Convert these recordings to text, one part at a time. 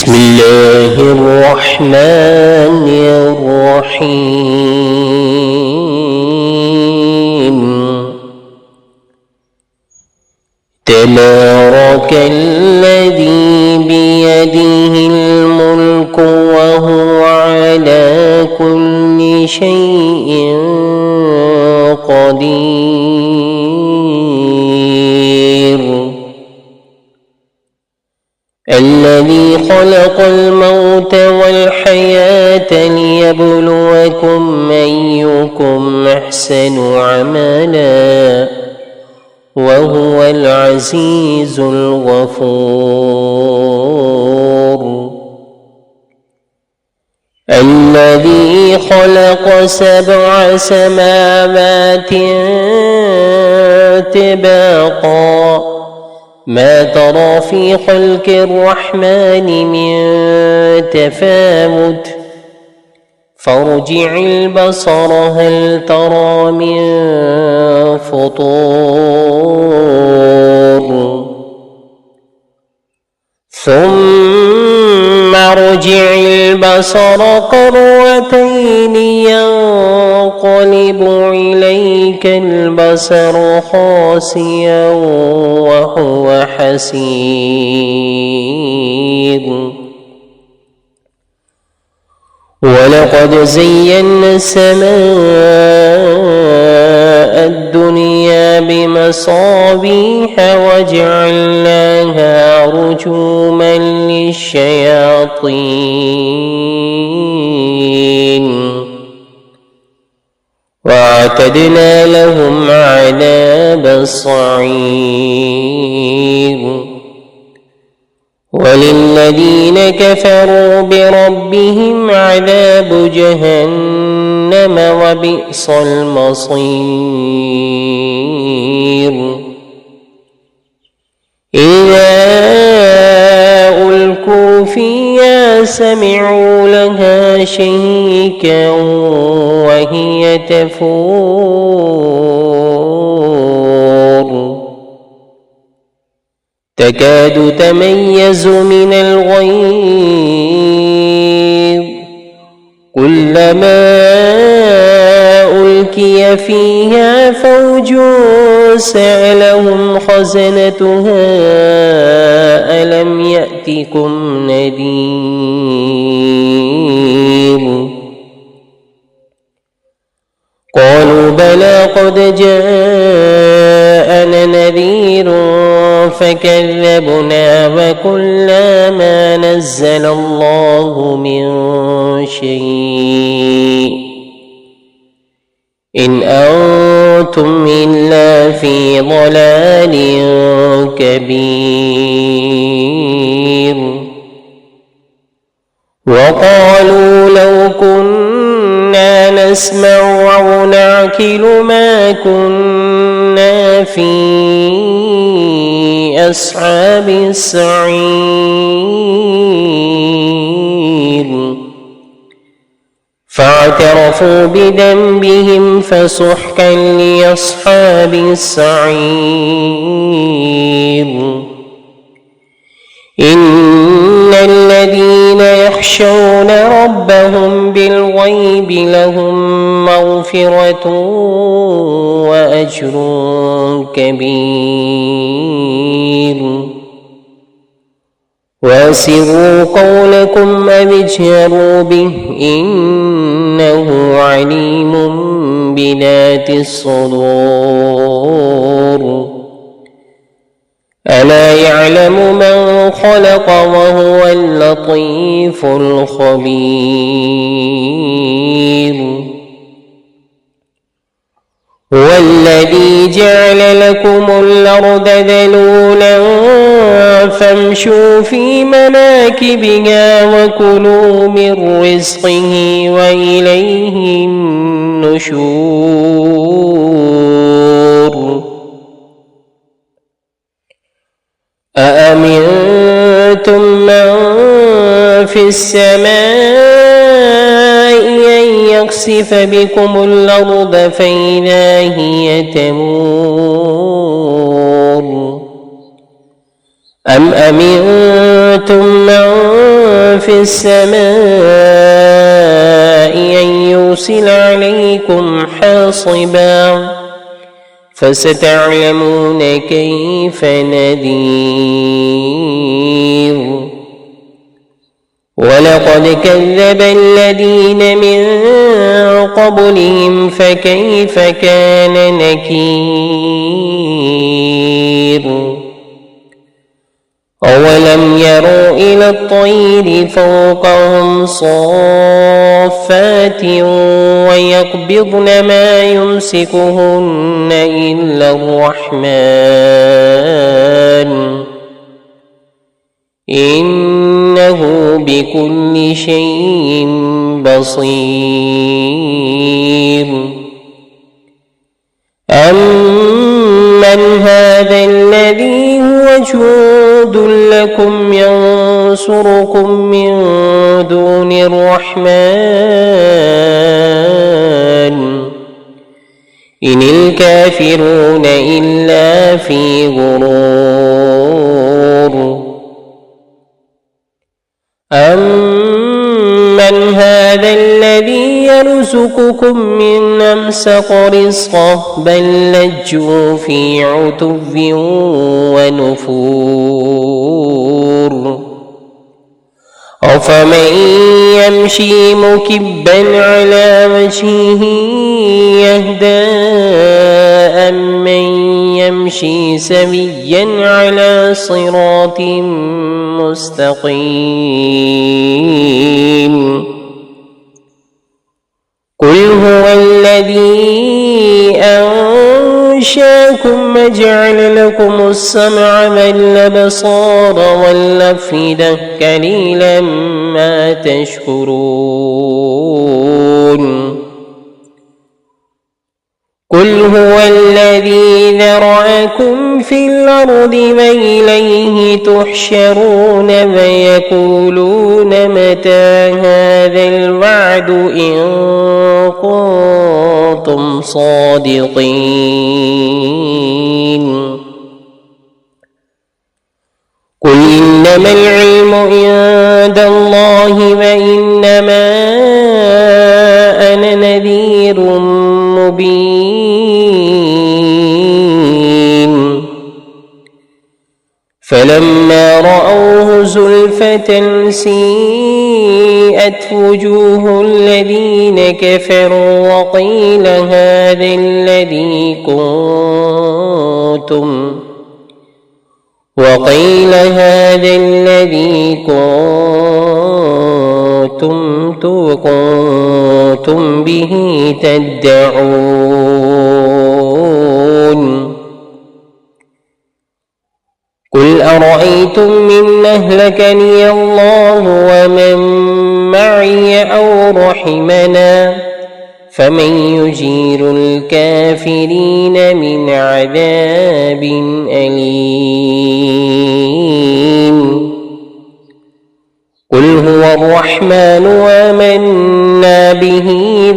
بسم الله الرحمن الرحيم. تبارك الذي بيده الملك وهو على كل شيء قدير. الذي خلق الموت والحياة ليبلوكم أيكم أحسن عملا وهو العزيز الغفور. الذي خلق 7 سماوات طباقا ما ترى في خلق الرحمن من تفاوت فارجع البصر هل ترى من فطور ثم ارجع البصر كرتين ينقلب إليك البصر خاسئا وهو حسير. ولقد زينا السماء الدنيا بمصابيح وجعلناها رجوما للشياطين واعتدنا لهم عذاب الصعير. وللذين كفروا بربهم عذاب جهنم وبئس المصير. إذا ألقوا فيها سمعوا لها شهيقا وهي تفور تكاد تميز من الغيظ كلما ألقي فيها فوج سألهم خزنتها ألم يأتكم نذير قالوا بلى قد جاءنا نذير فكذبنا وقلنا ما نزل الله من شيء إن أنتم إلا في ضلال كبير. وقالوا لو كنا نسمع أو نعقل ما كنا في أصحاب السعير فاعترفوا بذنبهم فسحقا لأصحاب السعير. إن الذين يخشون ربهم بالغيب لهم مغفرة وأجر كبير. وأسروا قولكم أو اجهروا به إنه عليم بذات الصدور. ألا يعلم من خلق وهو اللطيف الخبير. هو الذي جعل لكم الأرض ذلولا فامشوا في مناكبها وكلوا من رزقه وإليه النشور. أأمنتم من في السماء أن يخسف بكم الأرض فإذا هي تمور أم أمنتم من في السماء أن يرسل عليكم حاصبا فستعلمون كيف نذير ولقد كذب الذين من قبلهم فكيف كان نكير أولم يروا إلى الطير فوقهم صافات ويقبضن ما يمسكهن إلا الرحمن إنه بكل شيء بصير أمن هذا الذي هو جند لكم ينصركم من دون الرحمن إن الكافرون إلا في غرور أمن هذا الذي يرزقكم من أمسك رزقه بل لجوا في عتو ونفور أفمن يمشي مكبا على وجهه يهدى أمن يمشي سويا على صراط مستقيم قل هو الذي أنشاكم وجعل لكم السمع والأبصار والأفئدة قليلا ما تشكرون قل هو الذي ذرأكم في الأرض وإليه تحشرون ويقولون متى هذا الوعد إن كنتم صادقين قل إنما العلم عند الله وإنما أنا نذير مبين فلما رأوه زلفة سيئت وجوه الذين كفروا وقيل هذا الذي كنتم به تدعون قل أرأيتم إن أهلكني الله ومن معي أو رحمنا فمن يجير الكافرين من عذاب أليم قل هو الرحمن آمنا به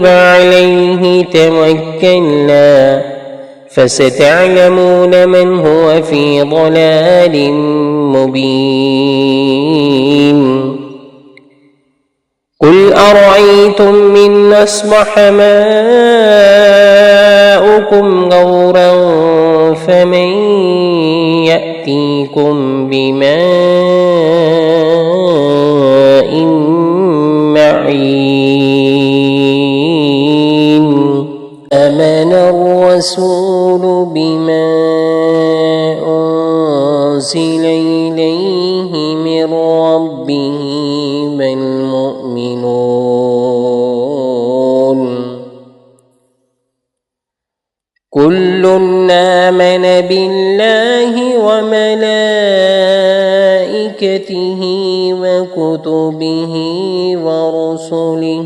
وعليه توكلنا فستعلمون من هو في ضلال مبين قل أرأيتم إن أصبح ماؤكم غورا فمن يأتيكم بماء معين آمن الرسول بما أنزل إليه من ربه والمؤمنون كل آمن بالله وملائكته وكتبه ورسله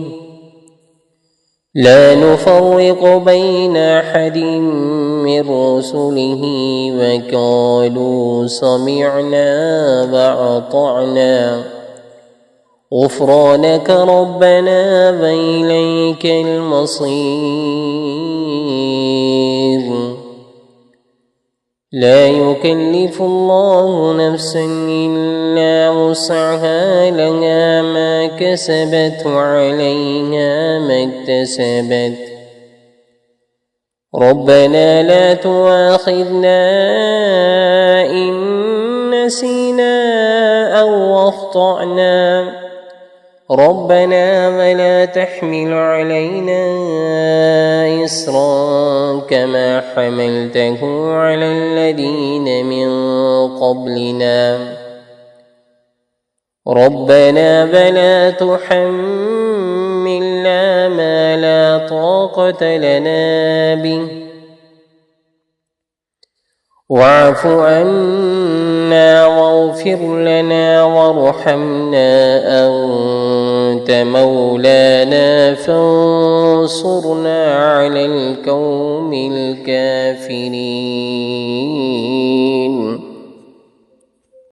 لا نفرق بين أحد من رسله وقالوا سمعنا وأطعنا غفرانك ربنا وإليك المصير لا يكلف الله نفسا إلا وسعها لها ما كسبت وعليها ما اكتسبت ربنا لا تؤاخذنا إن نسينا أو أخطأنا ربنا ولا تحمل علينا إصرا كما حملته على الذين من قبلنا ربنا ولا تحملنا ما لا طاقة لنا به واعف عنا واغفر لنا وارحمنا أنت مولانا فانصرنا على القوم الكافرين.